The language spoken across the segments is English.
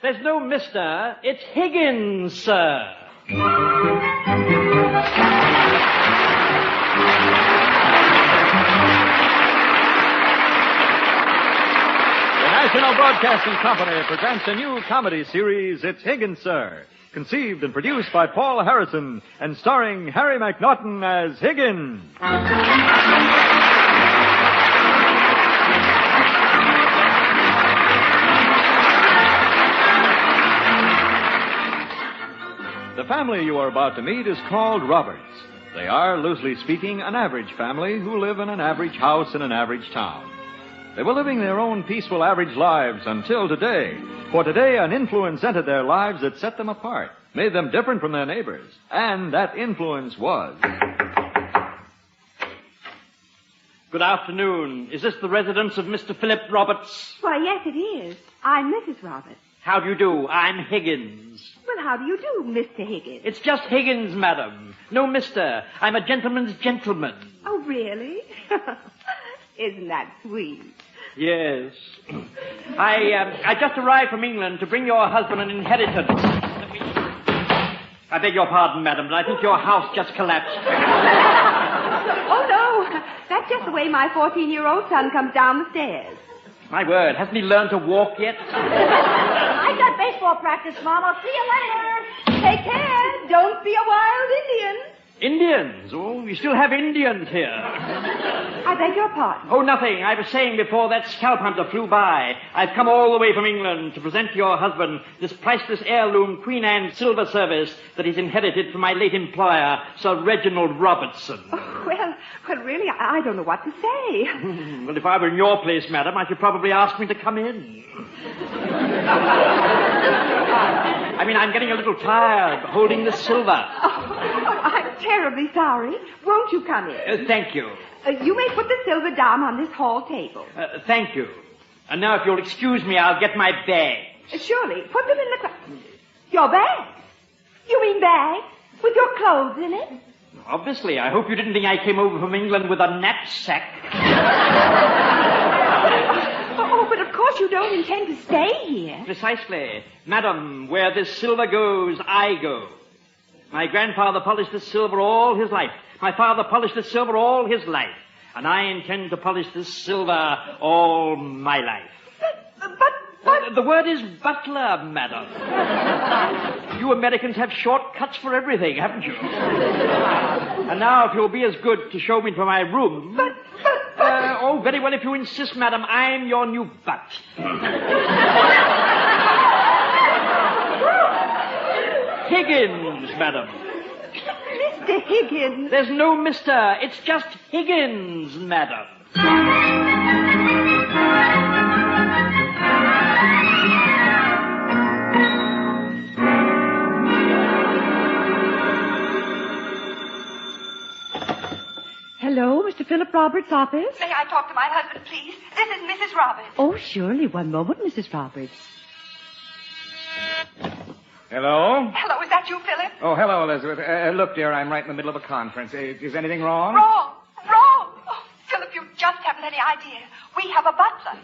There's no Mr. It's Higgins, sir. The National Broadcasting Company presents a new comedy series, It's Higgins, Sir. Conceived and produced by Paul Harrison and starring Harry McNaughton as Higgins. The family you are about to meet is called Roberts. They are, loosely speaking, an average family who live in an average house in an average town. They were living their own peaceful average lives until today. For today, an influence entered their lives that set them apart, made them different from their neighbors. And that influence was... Good afternoon. Is this the residence of Mr. Philip Roberts? Why, yes, it is. I'm Mrs. Roberts. How do you do? I'm Higgins. Well, how do you do, Mr. Higgins? It's just Higgins, madam. No Mr. I'm a gentleman's gentleman. Oh, really? Isn't that sweet? Yes. I just arrived from England to bring your husband an inheritance. I beg your pardon, madam, but I think your house just collapsed. Oh, no. That's just the way my 14-year-old son comes down the stairs. My word, hasn't he learned to walk yet? I got baseball practice, Mom. I'll see you later. Take care. Don't be a wild Indian. Indians? Oh, we still have Indians here. I beg your pardon. Oh, nothing. I was saying before that scalp hunter flew by. I've come all the way from England to present to your husband this priceless heirloom Queen Anne silver service that he's inherited from my late employer, Sir Reginald Robertson. Oh, well, really, I don't know what to say. Well, if I were in your place, madam, I should probably ask me to come in. I mean, I'm getting a little tired holding the silver. Oh, I'm terribly sorry. Won't you come in? Thank you. You may put the silver down on this hall table. Thank you. And now, if you'll excuse me, I'll get my bags. Surely. Put them in the... Your bags? You mean bags? With your clothes in it? Obviously. I hope you didn't think I came over from England with a knapsack. Oh, but of course you don't intend to stay here. Precisely. Madam, where this silver goes, I go. My grandfather polished this silver all his life. My father polished this silver all his life. And I intend to polish this silver all my life. But... The word is butler, madam. You Americans have shortcuts for everything, haven't you? And now, if you'll be as good to show me to my room... But... Oh, very well, if you insist, madam. I'm your new butt. Higgins, madam. Mr. Higgins. There's no Mr. It's just Higgins, madam. Hello, Mr. Philip Roberts' office? May I talk to my husband, please? This is Mrs. Roberts. Oh, surely. One moment, Mrs. Roberts. Hello? Hello, is that you, Philip? Oh, hello, Elizabeth. Look, dear, I'm right in the middle of a conference. Is anything wrong? Wrong. Oh, Philip, you just haven't any idea. We have a butler.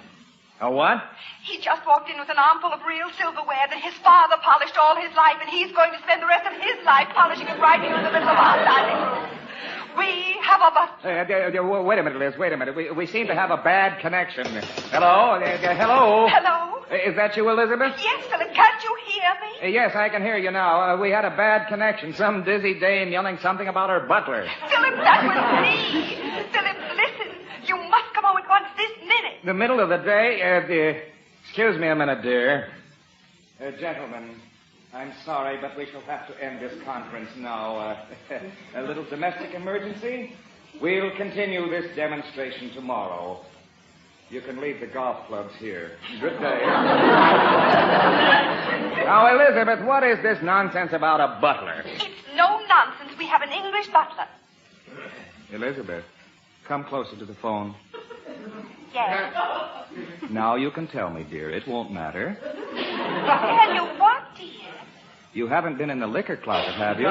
A what? He just walked in with an armful of real silverware that his father polished all his life, and he's going to spend the rest of his life polishing it right here in the middle of our dining room. We have a butler. Wait a minute, Liz. Wait a minute. We seem to have a bad connection. Hello? Hello? Hello? Is that you, Elizabeth? Yes, Philip. Can't you hear me? Yes, I can hear you now. We had a bad connection. Some dizzy dame yelling something about her butler. Philip, that was me. Philip, listen. You must come home at once this minute. The middle of the day? Excuse me a minute, dear. Gentlemen, I'm sorry, but we shall have to end this conference now. A little domestic emergency. We'll continue this demonstration tomorrow. You can leave the golf clubs here. Good day. Now, Elizabeth, what is this nonsense about a butler? It's no nonsense. We have an English butler. Elizabeth, come closer to the phone. Yes. Now you can tell me, dear. It won't matter. Tell you what, dear? You haven't been in the liquor closet, have you?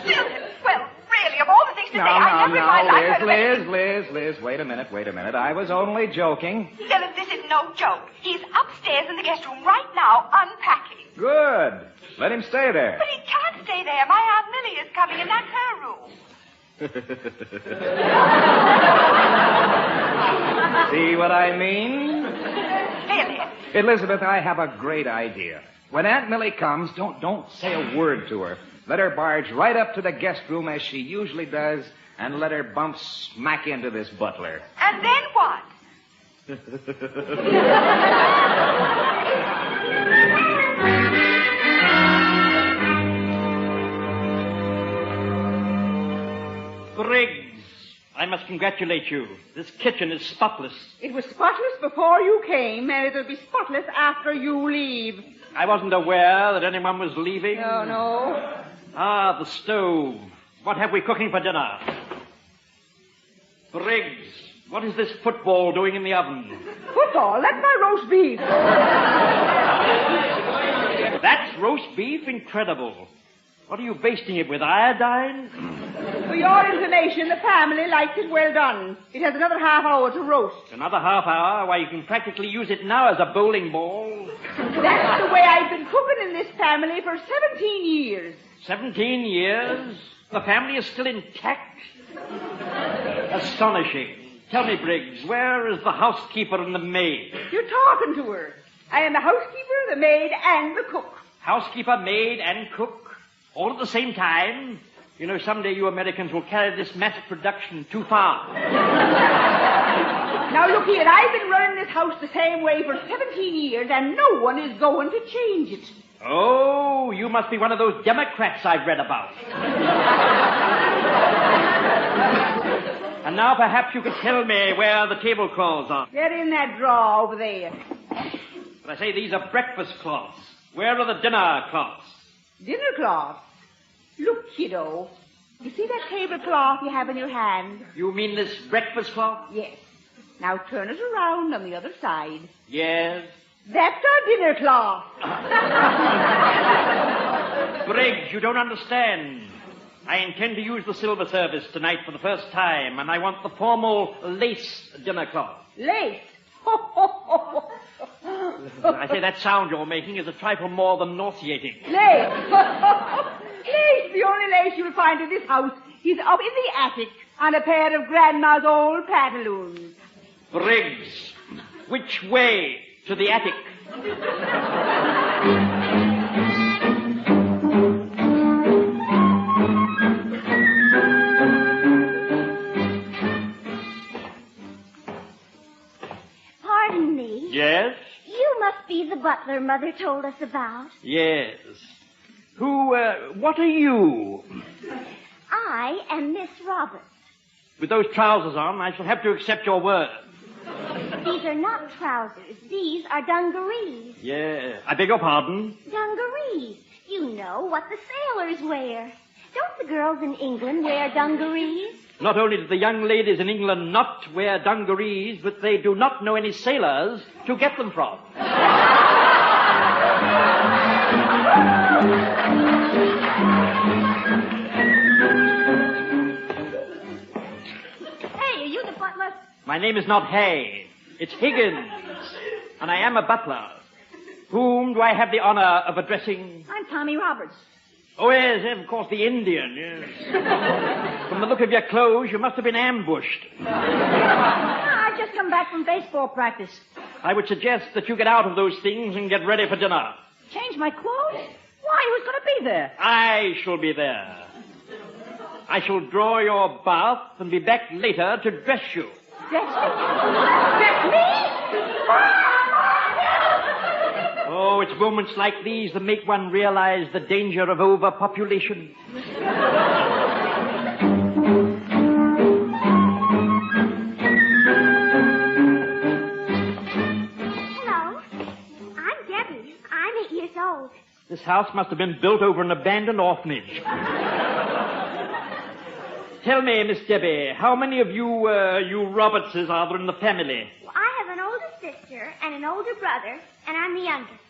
Philip. Well, really, of all the things to say, I never in my life heard of anything. Liz, wait a minute. I was only joking. Philip, this is no joke. He's upstairs in the guest room right now, unpacking. Good. Let him stay there. But he can't stay there. My Aunt Millie is coming, and that's her room. See what I mean? Philip. Elizabeth, I have a great idea. When Aunt Millie comes, don't say a word to her. Let her barge right up to the guest room as she usually does, and let her bump smack into this butler. And then what? Briggs, I must congratulate you. This kitchen is spotless. It was spotless before you came, and it'll be spotless after you leave. I wasn't aware that anyone was leaving. No. Ah, the stove. What have we cooking for dinner? Briggs, what is this football doing in the oven? Football? That's my roast beef. That's roast beef? Incredible. What are you basting it with, iodine? For your information, the family likes it well done. It has another half hour to roast. Another half hour? Why, you can practically use it now as a bowling ball. That's the way I've been cooking in this family for 17 years. 17 years? The family is still intact? Astonishing. Tell me, Briggs, where is the housekeeper and the maid? You're talking to her. I am the housekeeper, the maid, and the cook. Housekeeper, maid, and cook? All at the same time? You know, someday you Americans will carry this mass production too far. Now, look here. I've been running this house the same way for 17 years, and no one is going to change it. Oh, you must be one of those Democrats I've read about. And now perhaps you could tell me where the tablecloths are. They're in that drawer over there. But I say these are breakfast cloths. Where are the dinner cloths? Dinner cloth? Look, kiddo. You see that tablecloth you have in your hand? You mean this breakfast cloth? Yes. Now turn it around on the other side. Yes. That's our dinner cloth. Briggs, you don't understand. I intend to use the silver service tonight for the first time, and I want the formal lace dinner cloth. Lace? I say that sound you're making is a trifle more than nauseating. Lace. Lace. The only lace you'll find in this house is up in the attic on a pair of Grandma's old pantaloons. Briggs, which way to the attic? Pardon me. Yes? You must be the butler Mother told us about. Yes. What are you? I am Miss Roberts. With those trousers on, I shall have to accept your word. These are not trousers. These are dungarees. Yeah. I beg your pardon? Dungarees. You know what the sailors wear. Don't the girls in England wear dungarees? Not only do the young ladies in England not wear dungarees, but they do not know any sailors to get them from. Hey, are you the butler? My name is not Hay. It's Higgins. And I am a butler. Whom do I have the honor of addressing? I'm Tommy Roberts. Oh, yes, of course, the Indian, yes. From the look of your clothes, you must have been ambushed. I've just come back from baseball practice. I would suggest that you get out of those things and get ready for dinner. Change my clothes? Why, who's going to be there? I shall be there. I shall draw your bath and be back later to dress you. Dress me? Dress me? Oh, it's moments like these that make one realize the danger of overpopulation. Hello. I'm Debbie. I'm 8 years old. This house must have been built over an abandoned orphanage. Tell me, Miss Debbie, how many of you Robertses are there in the family? Well, I have an older sister and an older brother, and I'm the youngest.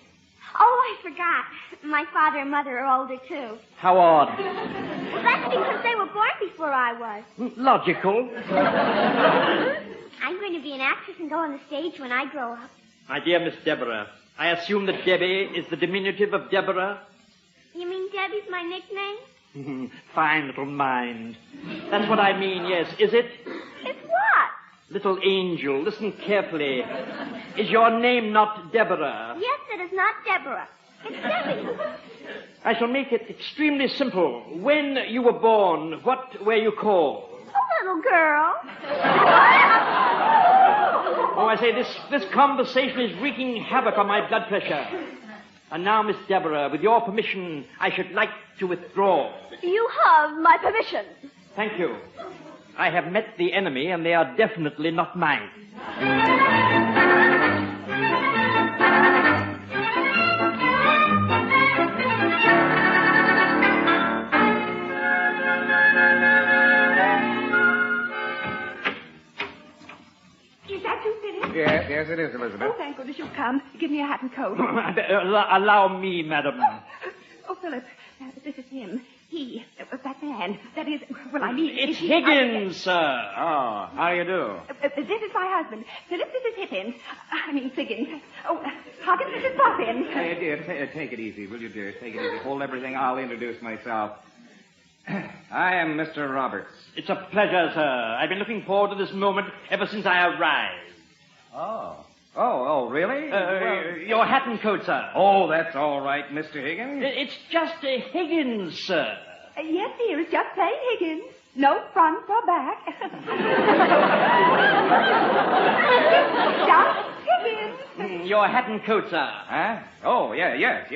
Oh, I forgot. My father and mother are older, too. How odd. Well, that's because they were born before I was. Logical. I'm going to be an actress and go on the stage when I grow up. My dear Miss Deborah, I assume that Debbie is the diminutive of Deborah? You mean Debbie's my nickname? Fine little mind. That's what I mean, yes. Is it? It's what? Little angel, listen carefully. Is your name not Deborah? Yes, it is not Deborah. It's Debbie. I shall make it extremely simple. When you were born, what were you called? A little girl. Oh, I say, this conversation is wreaking havoc on my blood pressure. And now, Miss Deborah, with your permission, I should like to withdraw. You have my permission. Thank you. I have met the enemy, and they are definitely not mine. Is that you, Philip? Yes, it is, Elizabeth. Oh, thank goodness you've come. Give me a hat and coat. Allow me, madam. Oh, Philip, this is him. That man. That is, well, I mean... It's Higgins, sir. Oh, how do you do? This is my husband. Philip, this is Higgins. Higgins. Oh, Huggins, this is Poppins. Hey, dear, take it easy, will you, dear? Take it easy. Hold everything. I'll introduce myself. I am Mr. Roberts. It's a pleasure, sir. I've been looking forward to this moment ever since I arrived. Oh, really? Your hat and coat, sir. Oh, that's all right, Mr. Higgins. It's just a Higgins, sir. Yes, dear, it's just plain Higgins. No front or back. Just Higgins. Your hat and coat, sir. Huh? Oh, yes.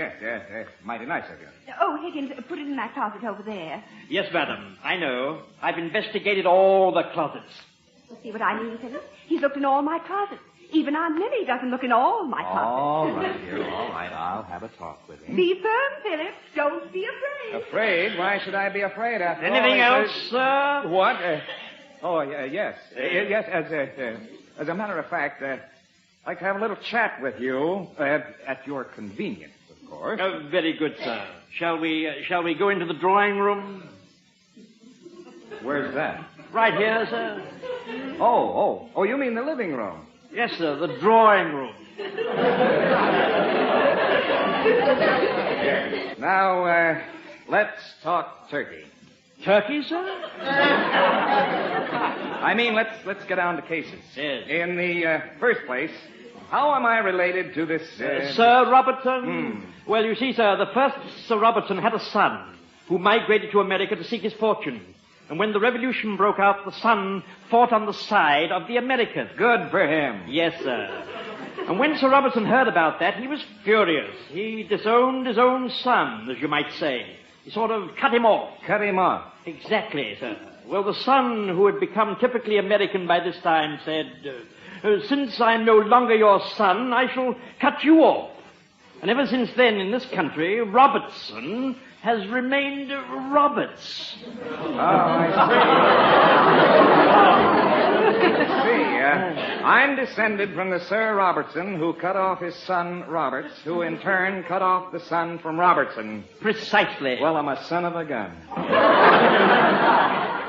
Mighty nice of you. Oh, Higgins, put it in that closet over there. Yes, madam. I know. I've investigated all the closets. See what I mean, Philip? He's looked in all my closets. Even Aunt Millie doesn't look in all my closets. All right, dear, all right. I'll have a talk with him. Be firm, Philip. Don't be afraid. Afraid? Why should I be afraid after Anything all? else, sir? What? Yes. Yes, as a matter of fact, I'd like to have a little chat with you, at your convenience, of course. Very good, sir. Shall we go into the drawing room? Where's that? Right here, sir. Oh, you mean the living room? Yes, sir, the drawing room. Now, let's talk turkey. Turkey, sir? I mean, let's get down to cases. Yes. In the first place, how am I related to this... Sir Robertson? Well, you see, sir, the first Sir Robertson had a son who migrated to America to seek his fortune. And when the revolution broke out, the son fought on the side of the Americans. Good for him. Yes, sir. And when Sir Robertson heard about that, he was furious. He disowned his own son, as you might say. He sort of cut him off. Cut him off. Exactly, sir. Well, the son, who had become typically American by this time, said, since I'm no longer your son, I shall cut you off. And ever since then, in this country, Robertson has remained Roberts. Oh, I see. I'm descended from the Sir Robertson who cut off his son, Roberts, who in turn cut off the son from Robertson. Precisely. Well, I'm a son of a gun.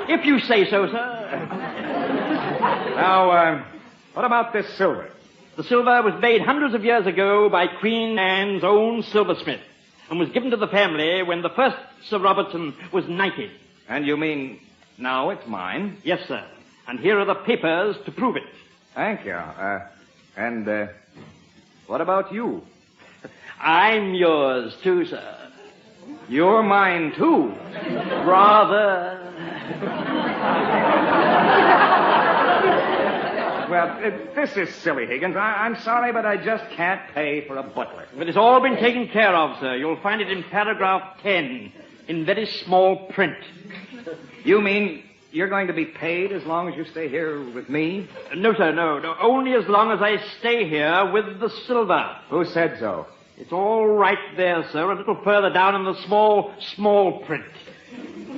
If you say so, sir. Now, what about this silver? The silver was made hundreds of years ago by Queen Anne's own silversmith and was given to the family when the first Sir Robertson was knighted. And you mean now it's mine? Yes, sir. And here are the papers to prove it. Thank you. And what about you? I'm yours, too, sir. You're mine, too. Rather. Well, this is silly, Higgins. I'm sorry, but I just can't pay for a butler. But it's all been taken care of, sir. You'll find it in paragraph 10, in very small print. You mean you're going to be paid as long as you stay here with me? No, sir, no. Only as long as I stay here with the silver. Who said so? It's all right there, sir, a little further down in the small print.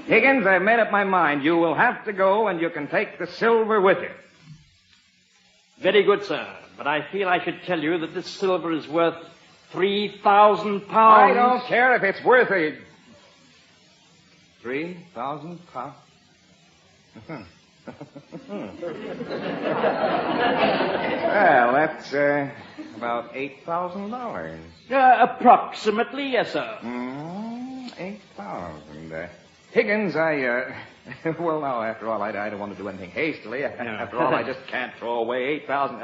Higgins, I've made up my mind. You will have to go, and you can take the silver with you. Very good, sir. But I feel I should tell you that this silver is worth £3,000. I don't care if it's worth it. 3,000 pounds? Well, that's about $8,000. Approximately, yes, sir. 8,000. Higgins, well, now, after all, I don't want to do anything hastily. After all, I just can't throw away 8,000.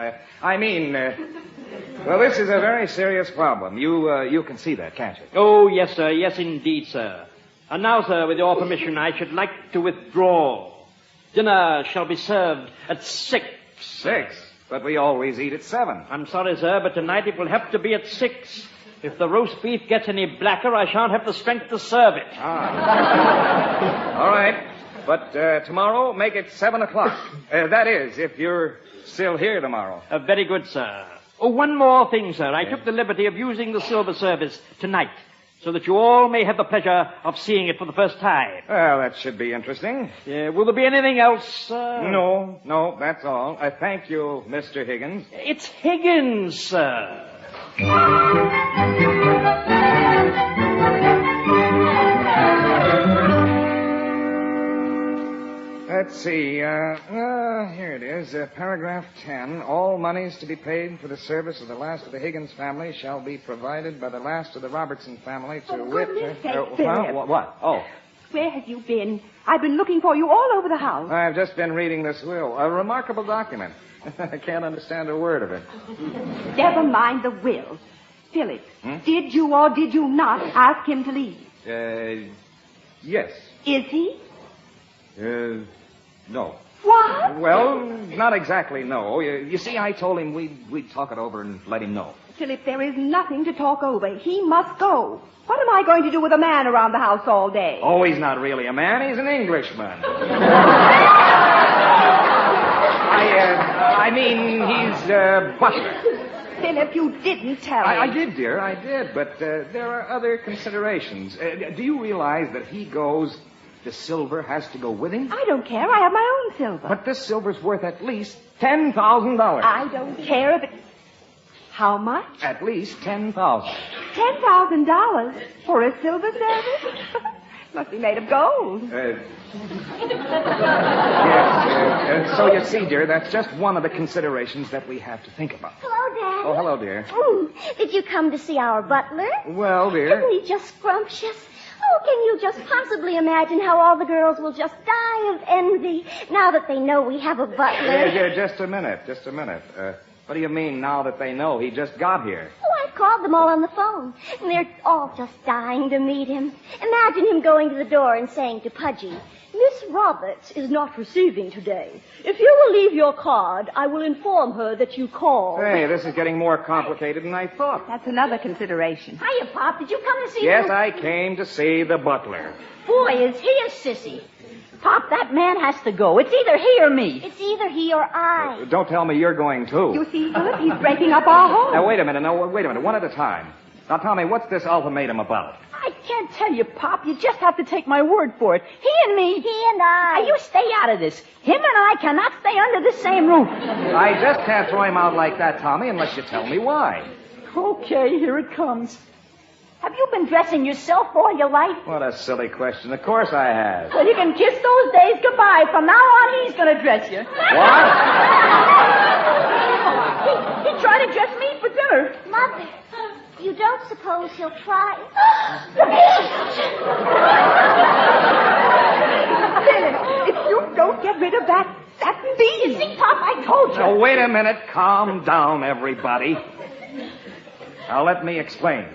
Well, this is a very serious problem. You can see that, can't you? Oh, yes, sir. Yes, indeed, sir. And now, sir, with your permission, I should like to withdraw. Dinner shall be served at 6. 6? But we always eat at 7. I'm sorry, sir, but tonight it will have to be at 6. If the roast beef gets any blacker, I shan't have the strength to serve it. All right. But tomorrow, make it 7 o'clock. That is, if you're still here tomorrow. Very good, sir. Oh, one more thing, sir. I took the liberty of using the silver service tonight, so that you all may have the pleasure of seeing it for the first time. Well, that should be interesting. Will there be anything else, sir? No, that's all. Thank you, Mr. Higgins. It's Higgins, sir. Let's see. Here it is. Paragraph 10. All monies to be paid for the service of the last of the Higgins family shall be provided by the last of the Robertson family to wit... goodness sake, Philip. What? Oh. Where have you been? I've been looking for you all over the house. I've just been reading this will. A remarkable document. I can't understand a word of it. Never mind the will. Philip, did you or did you not ask him to leave? Yes. Is he? No. What? Well, not exactly no. You see, I told him we'd talk it over and let him know. Philip, there is nothing to talk over. He must go. What am I going to do with a man around the house all day? Oh, he's not really a man. He's an Englishman. I mean, he's butler. Philip, you didn't tell me. I did, dear. I did. But there are other considerations. Do you realize that he goes... The silver has to go with him? I don't care. I have my own silver. But this silver's worth at least $10,000. I don't care if it... How much? At least $10,000. $10,000 for a silver service? Must be made of gold. Yes. So you see, dear, that's just one of the considerations that we have to think about. Hello, Dad. Oh, hello, dear. Did you come to see our butler? Well, dear. Isn't he just scrumptious? Oh, can you just possibly imagine how all the girls will just die of envy now that they know we have a butler? Just a minute. What do you mean now that they know he just got here? Oh, I've called them all on the phone, and they're all just dying to meet him. Imagine him going to the door and saying to Pudgy, Miss Roberts is not receiving today. If you will leave your card, I will inform her that you called. Hey, this is getting more complicated than I thought. That's another consideration. Hiya, Pop. Did you come to see Yes, me? I came to see the butler. Boy, is he a sissy. Pop, that man has to go. It's either he or me. It's either he or I. Don't tell me you're going, too. You see, Philip, he's breaking up our home. Now, wait a minute. One at a time. Now, tell me, what's this ultimatum about? I can't tell you, Pop. You just have to take my word for it. He and me. He and I. You stay out of this. Him and I cannot stay under the same roof. I just can't throw him out like that, Tommy, unless you tell me why. Okay, here it comes. Have you been dressing yourself all your life? What a silly question. Of course I have. Well, you can kiss those days goodbye. From now on, he's going to dress you. What? He tried to dress me for dinner. Mother, you don't suppose he'll try? Philip, if you don't get rid of that bee. See, Pop, I told you. Now, wait a minute. Calm down, everybody. Now, let me explain.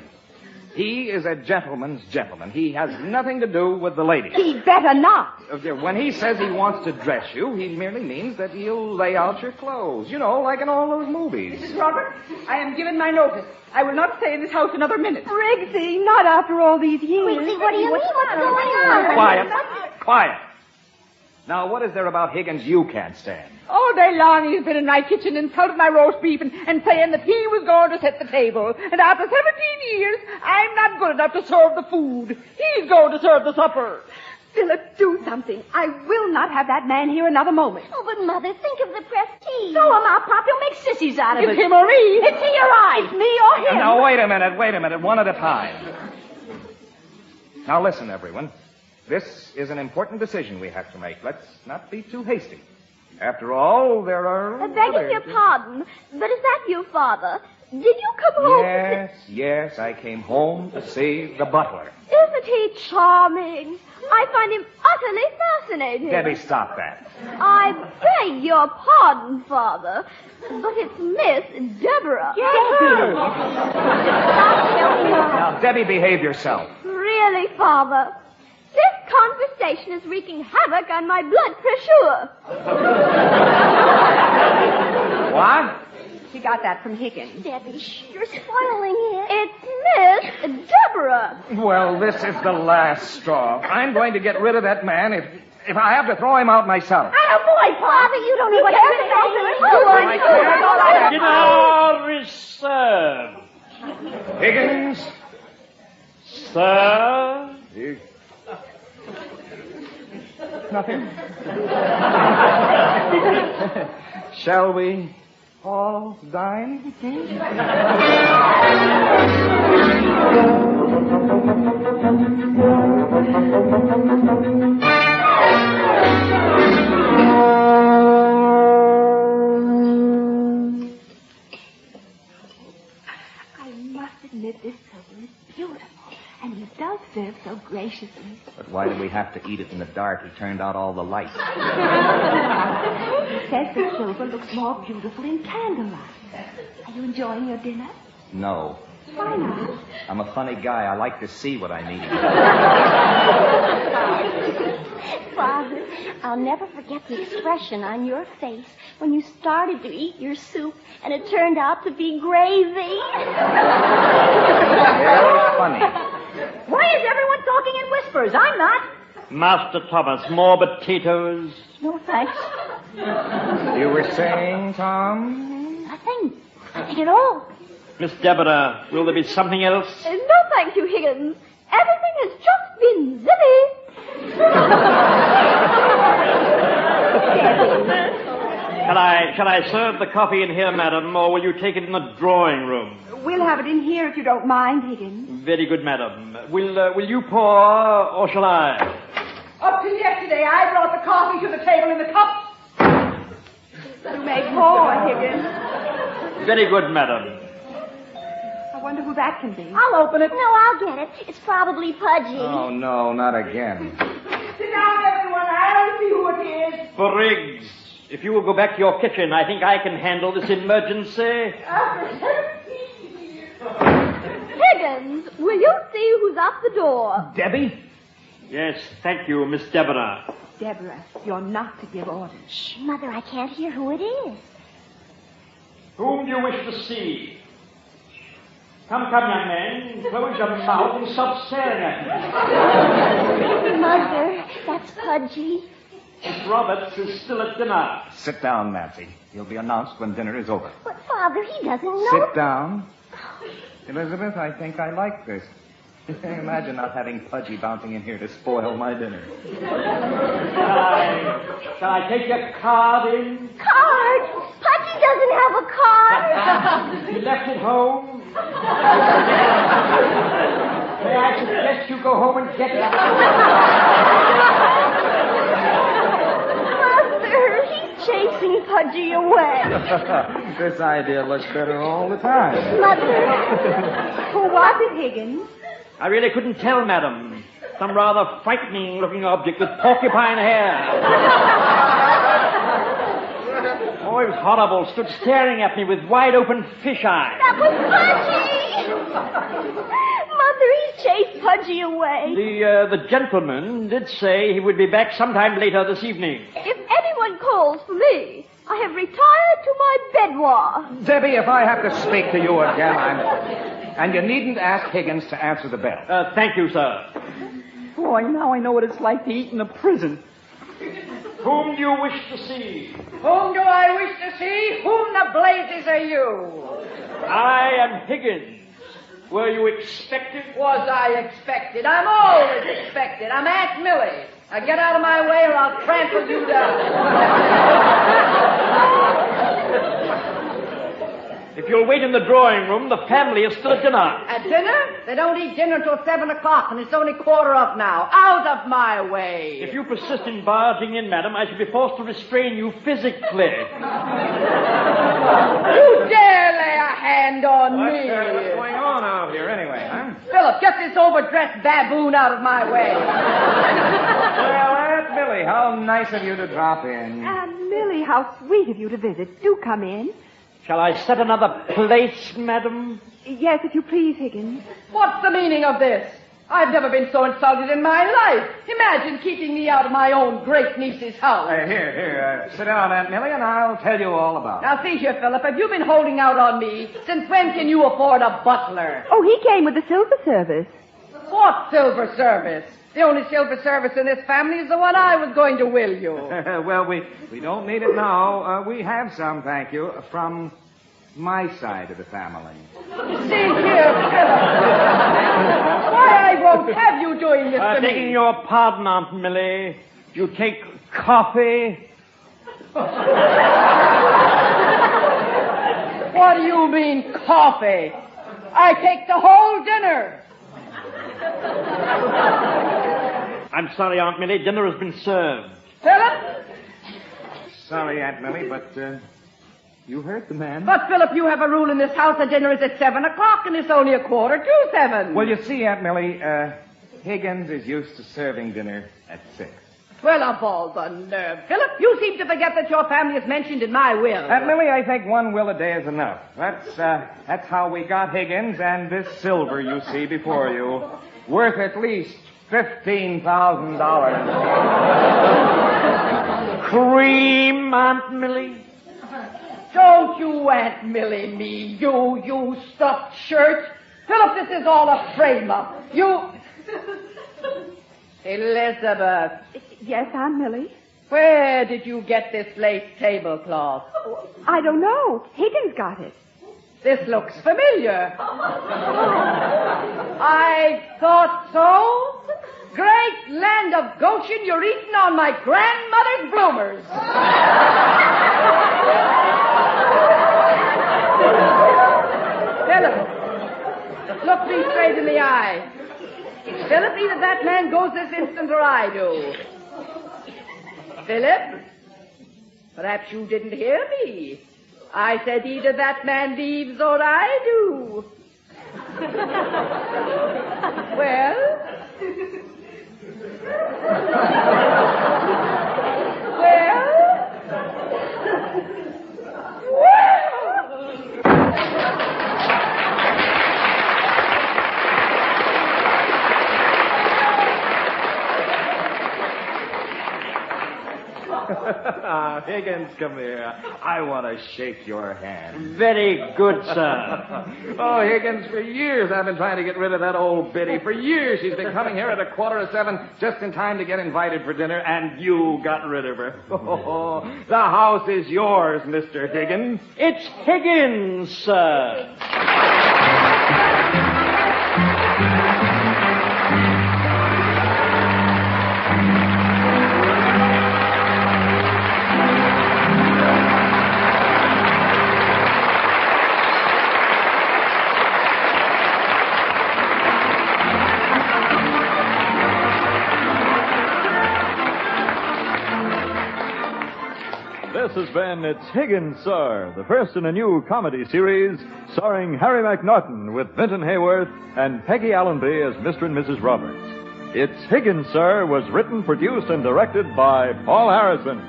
He is a gentleman's gentleman. He has nothing to do with the lady. He better not. When he says he wants to dress you, he merely means that he'll lay out your clothes. You know, like in all those movies. Mrs. Roberts, I am given my notice. I will not stay in this house another minute. Briggsy, not after all these years. Briggsy, what do you mean? What's going on? Quiet. Now, what is there about Higgins you can't stand? All day long he's been in my kitchen insulting my roast beef and saying that he was going to set the table. And after 17 years, I'm not good enough to serve the food. He's going to serve the supper. Philip, do something. I will not have that man here another moment. Oh, but Mother, think of the prestige. Throw him out, Pop. He'll make feces out of it. It's him or me. It's he or I. It's me or him. Now, wait a minute, one at a time. Now, listen, everyone. This is an important decision we have to make. Let's not be too hasty. After all, there are... Begging your pardon, but is that you, Father? Did you come home? Yes, I came home to see the butler. Isn't he charming? I find him utterly fascinating. Debbie, stop that. I beg your pardon, Father, but it's Miss Deborah. Debbie. Now, Debbie, behave yourself. Really, Father? This conversation is wreaking havoc on my blood pressure. What? She got that from Higgins. Debbie, you're spoiling it. It's Miss Deborah. Well, this is the last straw. I'm going to get rid of that man if I have to throw him out myself. Oh, boy, Father, you don't know what you're Dinner is served. Higgins? Sir? Nothing. Shall we all dine? I must admit this supper is beautiful. And he does serve so graciously. But why did we have to eat it in the dark? He turned out all the lights. He says the silver looks more beautiful in candlelight. Are you enjoying your dinner? No. Why not? I'm a funny guy. I like to see what I need. Father, I'll never forget the expression on your face when you started to eat your soup and it turned out to be gravy. Very funny. Why is everyone talking in whispers? I'm not. Master Thomas, more potatoes? No, thanks. You were saying, Tom? Nothing. Nothing at all. Miss Deborah, will there be something else? No, thank you, Higgins. Everything has just been zippy. Shall I serve the coffee in here, madam, or will you take it in the drawing room? We'll have it in here if you don't mind, Higgins. Very good, madam. Will you pour, or shall I? Up till yesterday, I brought the coffee to the table in the cups. You may pour, Higgins. Very good, madam. I wonder who that can be. I'll open it. No, I'll get it. It's probably Pudgy. Oh, no, not again. Sit down, everyone. I'll see who it is. Briggs, if you will go back to your kitchen, I think I can handle this emergency. Higgins, will you see who's at the door? Debbie? Yes, thank you, Miss Deborah. Deborah, you're not to give orders. Shh, Mother, I can't hear who it is. Whom do you wish to see? Come, young man. Close your mouth and stop staring at me. Mother, that's Pudgy. Miss Roberts is still at dinner. Sit down, Nancy. He'll be announced when dinner is over. But, Father, he doesn't know. Sit down. Elizabeth, I think I like this. Imagine not having Pudgy bouncing in here to spoil my dinner. Shall I take your card in? Card? Pudgy doesn't have a card. You left it home? May I suggest you go home and get it? Mother, he's chasing Pudgy away. This idea looks better all the time. Mother. Who was it, Higgins? I really couldn't tell, madam. Some rather frightening-looking object with porcupine hair. Oh, it was horrible. Stood staring at me with wide-open fish eyes. That was Pudgy. Mother, he's chased Pudgy away. The gentleman did say he would be back sometime later this evening. If anyone calls for me, I have retired to my boudoir. Debbie, if I have to speak to you again, And you needn't ask Higgins to answer the bell. Thank you, sir. Boy, now I know what it's like to eat in a prison. Whom do you wish to see? Whom do I wish to see? Whom the blazes are you? I am Higgins. Were you expected? Was I expected? I'm always expected. I'm Aunt Millie. Now get out of my way or I'll trample you down. If you'll wait in the drawing room, the family is still at dinner. At dinner? They don't eat dinner until 7 o'clock, and it's only 1:15 now. Out of my way. If you persist in barging in, madam, I shall be forced to restrain you physically. You dare lay a hand on me. What's going on out here anyway, huh? Philip, get this overdressed baboon out of my way. Well, Aunt Millie, how nice of you to drop in. Aunt Millie, how sweet of you to visit. Do come in. Shall I set another place, madam? Yes, if you please, Higgins. What's the meaning of this? I've never been so insulted in my life. Imagine keeping me out of my own great niece's house. Here, sit down, Aunt Millie, and I'll tell you all about it. Now, see here, Philip, have you been holding out on me? Since when can you afford a butler? Oh, he came with the silver service. What silver service? The only silver service in this family is the one I was going to will you. Well, we don't need it now. We have some, thank you, from my side of the family. See here, Philip. Why I won't have you doing this to me? Begging your pardon, Aunt Millie. You take coffee? What do you mean, coffee? I take the whole dinner. I'm sorry, Aunt Millie. Dinner has been served. Philip? Sorry, Aunt Millie, but you heard the man. But, Philip, you have a rule in this house that dinner is at 7 o'clock, and it's only 6:45. Well, you see, Aunt Millie, Higgins is used to serving dinner at 6. Well, of all the nerve. Philip, you seem to forget that your family is mentioned in my will. Aunt Millie, I think one will a day is enough. That's how we got Higgins and this silver you see before you, worth at least $15,000. Cream, Aunt Millie? Don't you Aunt Millie me, you stuffed shirt. Philip, this is all a frame-up. Elizabeth. Yes, Aunt Millie? Where did you get this lace tablecloth? I don't know. Higgins got it. This looks familiar. I thought so. Great land of Goshen, you're eating on my grandmother's bloomers. Philip, look me straight in the eye. Philip, either that man goes this instant or I do. Philip, perhaps you didn't hear me. I said either that man leaves or I do. Well? Higgins, come here. I want to shake your hand. Very good, sir. Oh, Higgins, for years I've been trying to get rid of that old biddy. For years she's been coming here at 6:45 just in time to get invited for dinner, and you got rid of her. Oh, the house is yours, Mr. Higgins. It's Higgins, sir. This has been It's Higgins, Sir, the first in a new comedy series starring Harry McNaughton with Vinton Hayworth and Peggy Allenby as Mr. and Mrs. Roberts. It's Higgins, Sir was written, produced, and directed by Paul Harrison.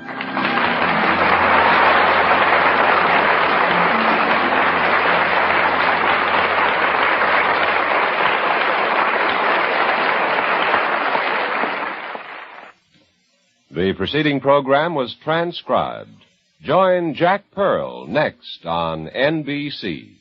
The preceding program was transcribed. Join Jack Pearl next on NBC.